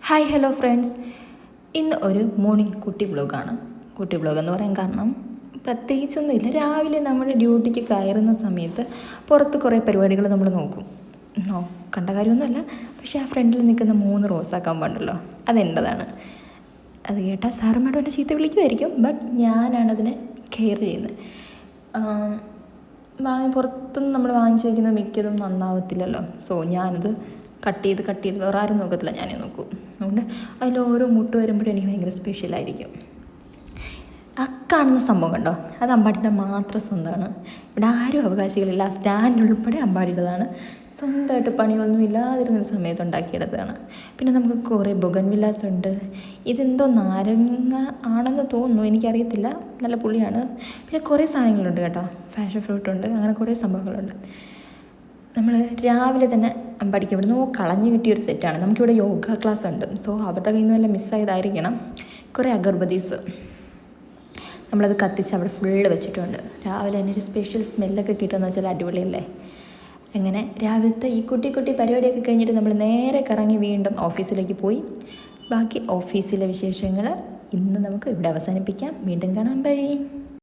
Hi hello friends, ഇന്ന് ഒരു morning കുട്ടി വ്ളോഗാണ്. കുട്ടി വ്ളോഗ് എന്ന് പറയാൻ കാരണം പ്രത്യേകിച്ചൊന്നുമില്ല. രാവിലെ നമ്മൾ ഡ്യൂട്ടിക്ക് കയറുന്ന സമയത്ത് പുറത്ത് കുറേ പരിപാടികൾ നമ്മൾ നോക്കേണ്ട കാര്യമൊന്നുമല്ല. പക്ഷേ ആ ഫ്രണ്ടിൽ നിൽക്കുന്ന 3 റോസാക്കമ്പുണ്ടല്ലോ, അതെൻ്റെതാണ്. അത് കേട്ടാൽ സാറും മേഡം എന്നെ ചീത്ത വിളിക്കുമായിരിക്കും, ബട്ട് ഞാനാണതിനെ കെയർ ചെയ്യുന്നത്. പുറത്തുനിന്ന് നമ്മൾ വാങ്ങിച്ച് വയ്ക്കുന്ന മിക്കതും നന്നാവത്തില്ലല്ലോ. സോ ഞാനത് കട്ട് ചെയ്ത് വേറെ ആരും നോക്കത്തില്ല, ഞാനേ നോക്കൂ. അതുകൊണ്ട് അതിൽ ഓരോ മുട്ട് വരുമ്പോഴും എനിക്ക് ഭയങ്കര സ്പെഷ്യലായിരിക്കും. ആ കാണുന്ന സംഭവം കണ്ടോ, അത് അമ്പാടിയുടെ മാത്രം സ്വന്തമാണ്. ഇവിടെ ആരും അവകാശികളില്ല. ആ സ്റ്റാൻഡ് ഉൾപ്പെടെ അമ്പാടിയുടേതാണ്. സ്വന്തമായിട്ട് പണിയൊന്നും ഇല്ലാതിരുന്നൊരു സമയത്ത് ഉണ്ടാക്കിയെടുത്തതാണ്. പിന്നെ നമുക്ക് കുറേ ബൊഗൻവില്ലാസ് ഉണ്ട്. ഇതെന്തോ നാരങ്ങ ആണെന്ന് തോന്നുന്നു, എനിക്കറിയത്തില്ല. നല്ല പുളിയാണ്. പിന്നെ കുറേ സാധനങ്ങളുണ്ട് കേട്ടോ. പാഷൻ ഫ്രൂട്ടുണ്ട്, അങ്ങനെ കുറേ സംഭവങ്ങളുണ്ട്. നമ്മൾ രാവിലെ തന്നെ അമ്പാടിക്ക് ഇവിടെ നിന്ന് കളഞ്ഞു കിട്ടിയൊരു സെറ്റാണ്. നമുക്കിവിടെ യോഗ ക്ലാസ് ഉണ്ട്. സോ അവരുടെ കയ്യിൽ നിന്ന് വല്ല മിസ്സായതായിരിക്കണം. കുറേ അഗർബത്തീസ് നമ്മളത് കത്തിച്ച് അവിടെ ഫുള്ള് വെച്ചിട്ടുണ്ട്. രാവിലെ തന്നെ ഒരു സ്പെഷ്യൽ സ്മെല്ലൊക്കെ കിട്ടുമെന്ന് വെച്ചാൽ അടിപൊളിയല്ലേ. അങ്ങനെ രാവിലത്തെ ഈ കുട്ടി പരിപാടിയൊക്കെ കഴിഞ്ഞിട്ട് നമ്മൾ നേരെ കറങ്ങി വീണ്ടും ഓഫീസിലേക്ക് പോയി. ബാക്കി ഓഫീസിലെ വിശേഷങ്ങൾ ഇന്ന് നമുക്ക് ഇവിടെ അവസാനിപ്പിക്കാം. വീണ്ടും കാണാം, ബൈ.